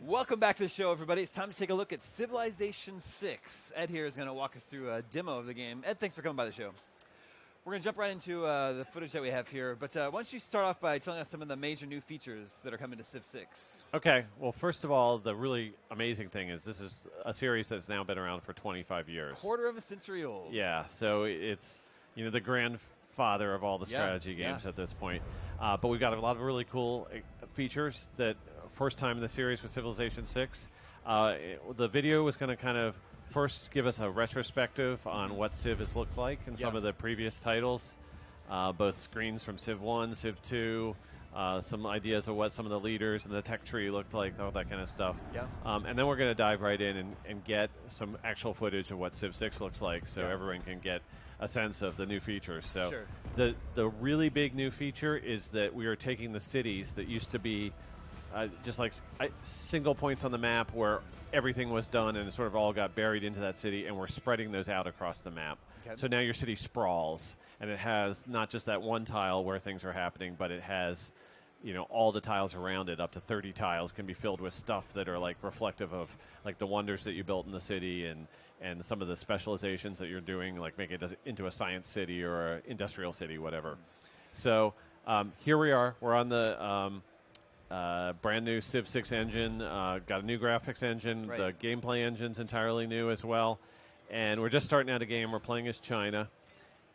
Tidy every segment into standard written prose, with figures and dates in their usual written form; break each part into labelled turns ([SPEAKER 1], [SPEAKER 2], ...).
[SPEAKER 1] Welcome back to the show, everybody. It's time to take a look at Civilization 6. Ed here is going to walk us through a demo of the game. Ed, thanks for coming by the show. We're going to jump right into the footage that we have here, but why don't you start off by telling us some of the major new features that are coming to Civ 6?
[SPEAKER 2] Okay, well, first of all, the really amazing thing is this is a series that's now been around for 25 years.
[SPEAKER 1] Quarter of a century old.
[SPEAKER 2] Yeah, so it's the grandfather of all the strategy games at this point. But we've got a lot of really cool features that first time in the series with Civilization 6. The video was going to kind of first give us a retrospective on what Civ has looked like in some of the previous titles, both screens from Civ 1, Civ 2, some ideas of what some of the leaders and the tech tree looked like, all that kind of stuff.
[SPEAKER 1] Yeah.
[SPEAKER 2] And then we're going to dive right in and get some actual footage of what Civ 6 looks like so everyone can get a sense of the new features. So the really big new feature is that we are taking the cities that used to be just like single points on the map where everything was done and it sort of all got buried into that city, and we're spreading those out across the map. Okay. So now your city sprawls, and it has not just that one tile where things are happening, but it has all the tiles around it. Up to 30 tiles can be filled with stuff that are like reflective of like the wonders that you built in the city and some of the specializations that you're doing, like make it into a science city or an industrial city, whatever. So here we are. We're on the brand new Civ 6 engine, got a new graphics engine. The gameplay engine's entirely new as well. And we're just starting out a game. We're playing as China.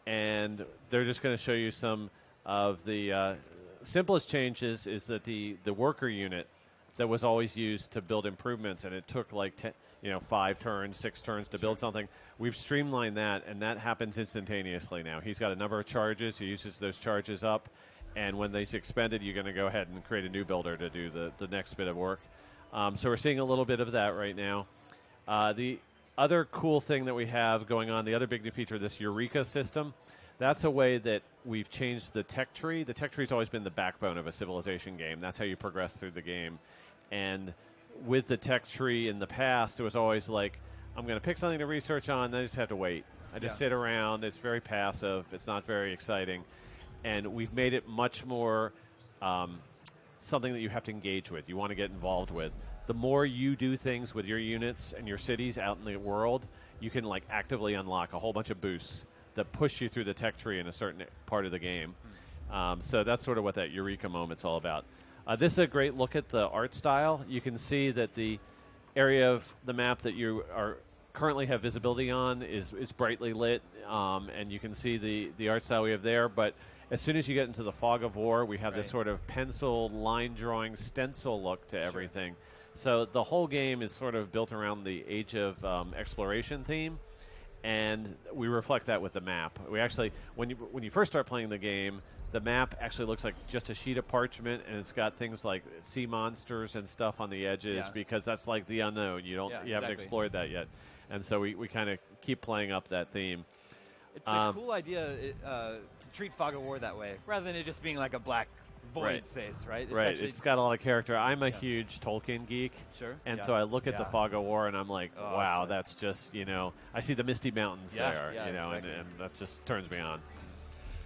[SPEAKER 2] And they're just going to show you some of the simplest changes is that the worker unit that was always used to build improvements, and it took like 5 turns, 6 turns to build something. We've streamlined that, and that happens instantaneously now. He's got a number of charges. He uses those charges up. And when they's expended, you're going to go ahead and create a new builder to do the next bit of work. So we're seeing a little bit of that right now. The other cool thing that we have going on, the other big new feature, this Eureka system, that's a way that we've changed the tech tree. The tech tree's always been the backbone of a Civilization game. That's how you progress through the game. And with the tech tree in the past, it was always like, I'm going to pick something to research on, then I just have to wait. I just sit around. It's very passive. It's not very exciting. And we've made it much more something that you have to engage with, you want to get involved with. The more you do things with your units and your cities out in the world, you can like actively unlock a whole bunch of boosts that push you through the tech tree in a certain part of the game. So that's sort of what that Eureka moment's all about. This is a great look at the art style. You can see that the area of the map that you are currently have visibility on is brightly lit, and you can see the art style we have there. But as soon as you get into the fog of war, we have this sort of pencil line drawing stencil look to everything. So the whole game is sort of built around the Age of Exploration theme, and we reflect that with the map. We actually, when you first start playing the game, the map actually looks like just a sheet of parchment, and it's got things like sea monsters and stuff on the edges because that's like the unknown. You haven't explored that yet, and so we kind of keep playing up that theme.
[SPEAKER 1] It's a cool idea to treat Fog of War that way, rather than it just being like a black void space, right?
[SPEAKER 2] It's got a lot of character. I'm a huge Tolkien geek, and so I look at the Fog of War and I'm like, wow, that's just, I see the Misty Mountains there, and that just turns me on.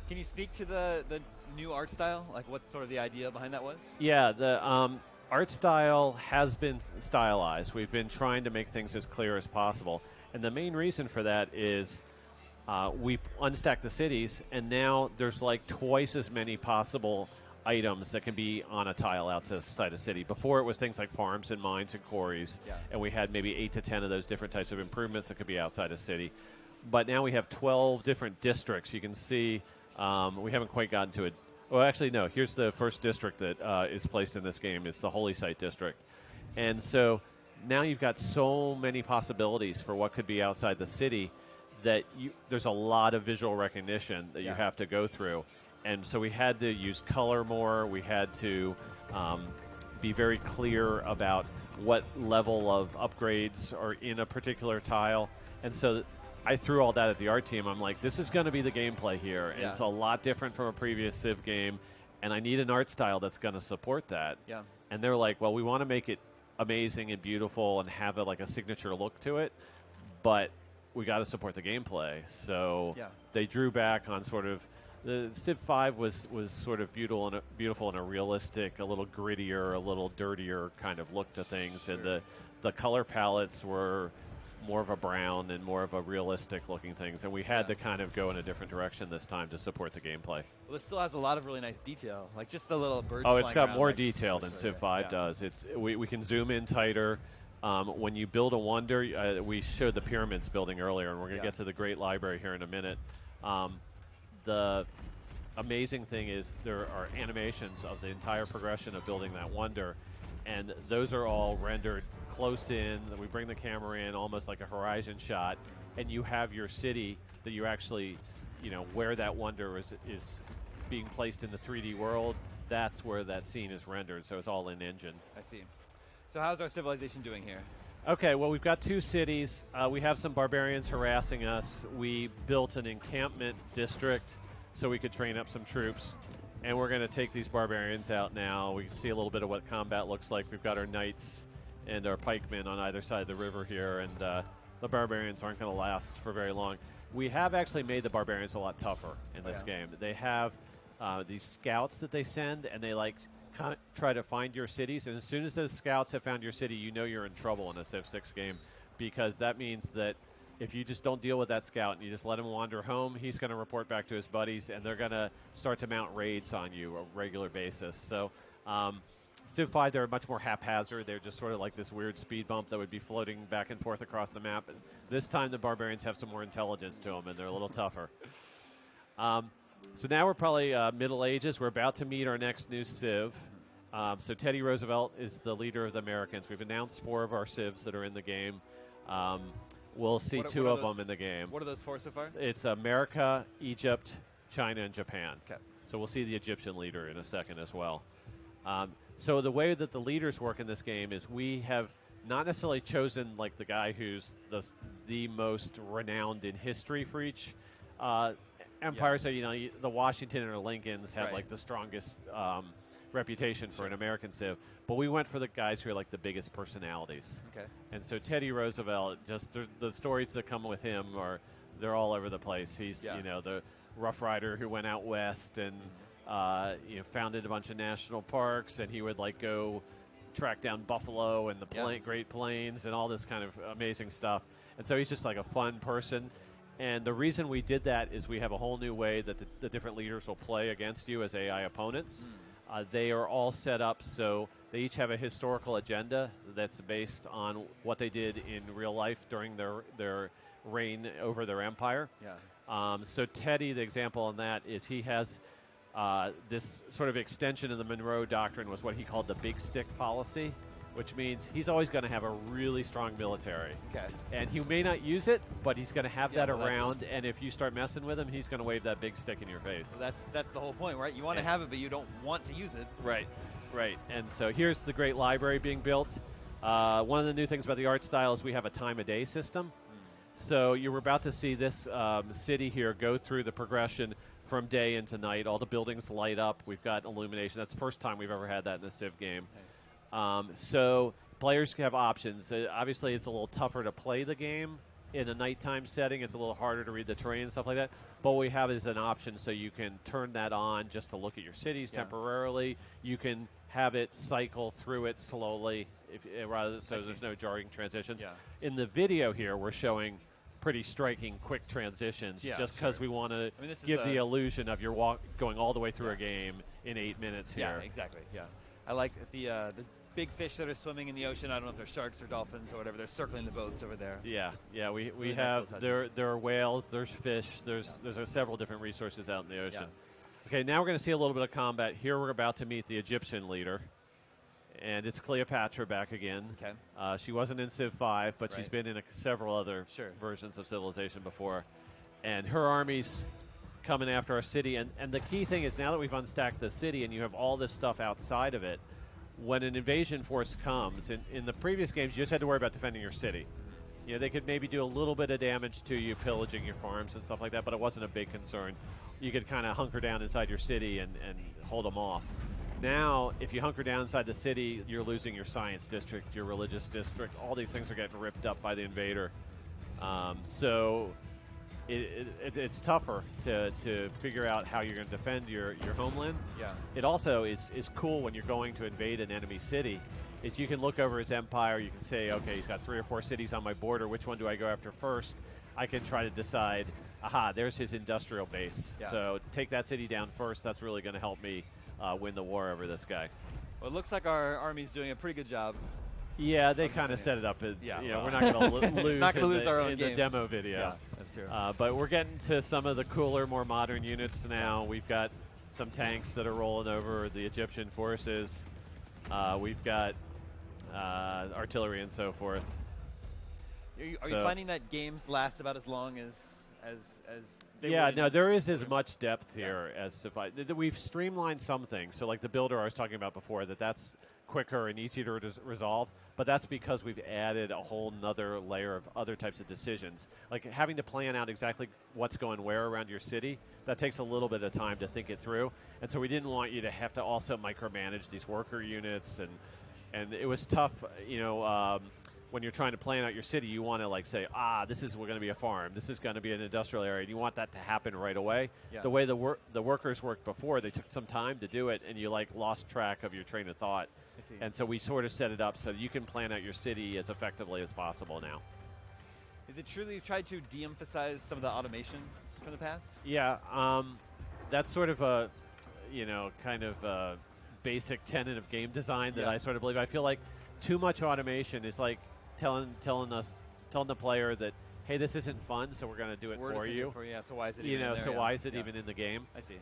[SPEAKER 1] Can you speak to the new art style? Like what sort of the idea behind that was?
[SPEAKER 2] Yeah, the art style has been stylized. We've been trying to make things as clear as possible. And the main reason for that is we unstack the cities, and now there's like twice as many possible items that can be on a tile outside a city. Before it was things like farms and mines and quarries, and we had maybe 8 to 10 of those different types of improvements that could be outside a city. But now we have 12 different districts. You can see we haven't quite gotten to it. Well, actually, no. Here's the first district that is placed in this game. It's the Holy Site District. And so now you've got so many possibilities for what could be outside the city that there's a lot of visual recognition that you have to go through. And so we had to use color more. We had to be very clear about what level of upgrades are in a particular tile. And so I threw all that at the art team. I'm like, this is going to be the gameplay here. And it's a lot different from a previous Civ game. And I need an art style that's going to support that. Yeah. And they're like, well, we want to make it amazing and beautiful and have like a signature look to it. But we got to support the gameplay. So they drew back on sort of The Civ 5 was sort of beautiful and a realistic, a little grittier, a little dirtier kind of look to things,
[SPEAKER 1] sure.
[SPEAKER 2] and the color palettes were more of a brown and more of a realistic looking things, and we had to kind of go in a different direction this time to support the gameplay.
[SPEAKER 1] Well, it still has a lot of really nice detail, like just the little birds.
[SPEAKER 2] Oh, it's got
[SPEAKER 1] around,
[SPEAKER 2] more
[SPEAKER 1] like,
[SPEAKER 2] detail than Civ 5 does. We can zoom in tighter. When you build a wonder, we showed the pyramids building earlier, and we're going to get to the Great Library here in a minute. The amazing thing is there are animations of the entire progression of building that wonder, and those are all rendered close in. We bring the camera in almost like a horizon shot, and you have your city that you actually, where that wonder is being placed in the 3D world. That's where that scene is rendered, so it's all in engine.
[SPEAKER 1] I see. So how's our civilization doing here?
[SPEAKER 2] Okay, well, we've got 2 cities. We have some barbarians harassing us. We built an encampment district so we could train up some troops, and we're going to take these barbarians out now. We can see a little bit of what combat looks like. We've got our knights and our pikemen on either side of the river here, and the barbarians aren't going to last for very long. We have actually made the barbarians a lot tougher in this game. They have these scouts that they send, and they try to find your cities, and as soon as those scouts have found your city, you know you're in trouble in a Civ 6 game, because that means that if you just don't deal with that scout and you just let him wander home, he's going to report back to his buddies, and they're going to start to mount raids on you on a regular basis. So Civ 5, they're much more haphazard. They're just sort of like this weird speed bump that would be floating back and forth across the map. And this time the barbarians have some more intelligence to them, and they're a little tougher. So now we're probably Middle Ages. We're about to meet our next new Civ. So Teddy Roosevelt is the leader of the Americans. We've announced 4 of our Civs that are in the game. We'll see 2 of them in the game.
[SPEAKER 1] What are those 4 so far?
[SPEAKER 2] It's America, Egypt, China, and Japan.
[SPEAKER 1] Okay.
[SPEAKER 2] So we'll see the Egyptian leader in a second as well. So the way that the leaders work in this game is we have not necessarily chosen like the guy who's the most renowned in history for each empire. So the Washington or Lincolns have like the strongest reputation for an American Civ, but we went for the guys who are like the biggest personalities.
[SPEAKER 1] Okay.
[SPEAKER 2] And so Teddy Roosevelt, just the stories that come with him they're all over the place. He's the Rough Rider who went out west and founded a bunch of national parks, and he would go track down buffalo and the Great Plains and all this kind of amazing stuff. And so he's just like a fun person. And the reason we did that is we have a whole new way that the different leaders will play against you as AI opponents. They are all set up so they each have a historical agenda that's based on what they did in real life during their reign over their empire.
[SPEAKER 1] Yeah.
[SPEAKER 2] So Teddy, the example on that is he has this sort of extension of the Monroe Doctrine was what he called the big stick policy, which means he's always going to have a really strong military.
[SPEAKER 1] Okay.
[SPEAKER 2] And he may not use it, but he's going to have that around, and if you start messing with him, he's going to wave that big stick in your face.
[SPEAKER 1] Well, that's the whole point, right? You want to have it, but you don't want to use it.
[SPEAKER 2] Right. And so here's the Great Library being built. One of the new things about the art style is we have a time of day system. So you were about to see this city here go through the progression from day into night. All the buildings light up. We've got illumination. That's the first time we've ever had that in a Civ game.
[SPEAKER 1] Nice.
[SPEAKER 2] So players have options. Obviously, it's a little tougher to play the game in a nighttime setting. It's a little harder to read the terrain and stuff like that. But what we have is an option so you can turn that on just to look at your cities temporarily. You can have it cycle through it slowly, there's no jarring transitions.
[SPEAKER 1] Yeah.
[SPEAKER 2] In the video here, we're showing pretty striking, quick transitions, just because we want to give the illusion of you're going all the way through a game in 8 minutes here.
[SPEAKER 1] Yeah, exactly. Yeah, I like the big fish that are swimming in the ocean. I don't know if they're sharks or dolphins or whatever. They're circling the boats over there.
[SPEAKER 2] Yeah. We
[SPEAKER 1] really
[SPEAKER 2] have
[SPEAKER 1] nice
[SPEAKER 2] there are whales, there's fish, there's several different resources out in the ocean.
[SPEAKER 1] Yeah.
[SPEAKER 2] Okay, now we're going to see a little bit of combat. Here we're about to meet the Egyptian leader, and it's Cleopatra back again.
[SPEAKER 1] Okay.
[SPEAKER 2] She wasn't in Civ 5, but she's been in several other versions of Civilization before, and her army's coming after our city. And the key thing is now that we've unstacked the city and you have all this stuff outside of it, when an invasion force comes, in the previous games you just had to worry about defending your city. They could maybe do a little bit of damage to you, pillaging your farms and stuff like that, but it wasn't a big concern. You could kind of hunker down inside your city and hold them off. Now, if you hunker down inside the city, you're losing your science district, your religious district. All these things are getting ripped up by the invader. So it's tougher to figure out how you're going to defend your homeland.
[SPEAKER 1] Yeah.
[SPEAKER 2] It also is cool when you're going to invade an enemy city. Is you can look over his empire. You can say, okay, he's got 3 or 4 cities on my border. Which one do I go after first? I can try to decide. Aha, there's his industrial base.
[SPEAKER 1] Yeah.
[SPEAKER 2] So take that city down first. That's really going to help me win the war over this guy.
[SPEAKER 1] Well, it looks like our army's doing a pretty good job.
[SPEAKER 2] Yeah, they kind of set it up.
[SPEAKER 1] Yeah,
[SPEAKER 2] we're not going to lose,
[SPEAKER 1] in
[SPEAKER 2] the demo video.
[SPEAKER 1] Yeah, that's true.
[SPEAKER 2] But we're getting to some of the cooler, more modern units now. We've got some tanks that are rolling over the Egyptian forces. We've got artillery and so forth.
[SPEAKER 1] Are you finding that games last about as long as they
[SPEAKER 2] yeah,
[SPEAKER 1] would
[SPEAKER 2] no, there is as much depth here as we've streamlined some things. So like the builder I was talking about before, that's quicker and easier to resolve, but that's because we've added a whole nother layer of other types of decisions. Like having to plan out exactly what's going where around your city, that takes a little bit of time to think it through. And so we didn't want you to have to also micromanage these worker units, and it was tough, when you're trying to plan out your city, you want to like say, this is going to be a farm, this is going to be an industrial area, and you want that to happen right away.
[SPEAKER 1] Yeah.
[SPEAKER 2] The way the workers worked before, they took some time to do it, and you like lost track of your train of thought. And so we sort of set it up so you can plan out your city as effectively as possible now.
[SPEAKER 1] Is it true that you've tried to de-emphasize some of the automation from the past?
[SPEAKER 2] Yeah, that's sort of a, kind of a basic tenet of game design that I sort of believe. I feel like too much automation is like telling the player that, hey, this isn't fun, so we're going to do it for you.
[SPEAKER 1] So why is it even in there?
[SPEAKER 2] So why is it even in the game?
[SPEAKER 1] I see.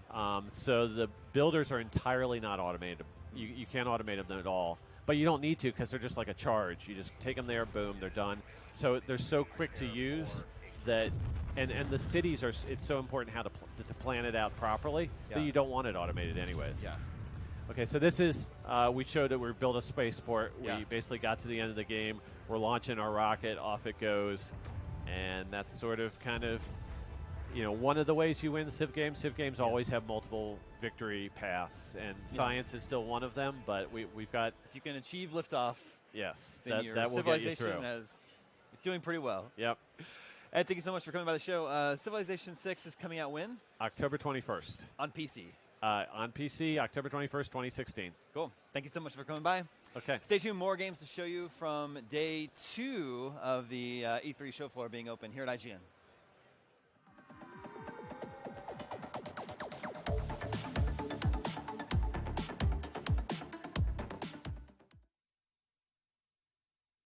[SPEAKER 2] So the builders are entirely not automated. You can't automate them at all. But you don't need to because they're just like a charge. You just take them there, boom, they're done. So they're so quick to use that, and the cities it's so important how to plan it out properly that you don't want it automated anyways.
[SPEAKER 1] Yeah.
[SPEAKER 2] Okay, so this is, we showed that we built a spaceport.
[SPEAKER 1] Yeah.
[SPEAKER 2] We basically got to the end of the game. We're launching our rocket, off it goes. And that's sort of kind of, one of the ways you win Civ games. Civ games always have multiple victory paths, and science is still one of them, but we've got...
[SPEAKER 1] If you can achieve liftoff,
[SPEAKER 2] yes,
[SPEAKER 1] then
[SPEAKER 2] that will get you through.
[SPEAKER 1] It's doing pretty well.
[SPEAKER 2] Yep.
[SPEAKER 1] Ed, thank you so much for coming by the show. Civilization 6 is coming out when?
[SPEAKER 2] October 21st.
[SPEAKER 1] On PC.
[SPEAKER 2] On PC, October 21st, 2016.
[SPEAKER 1] Cool. Thank you so much for coming by.
[SPEAKER 2] Okay.
[SPEAKER 1] Stay tuned. More games to show you from day 2 of the E3 show floor being open here at IGN.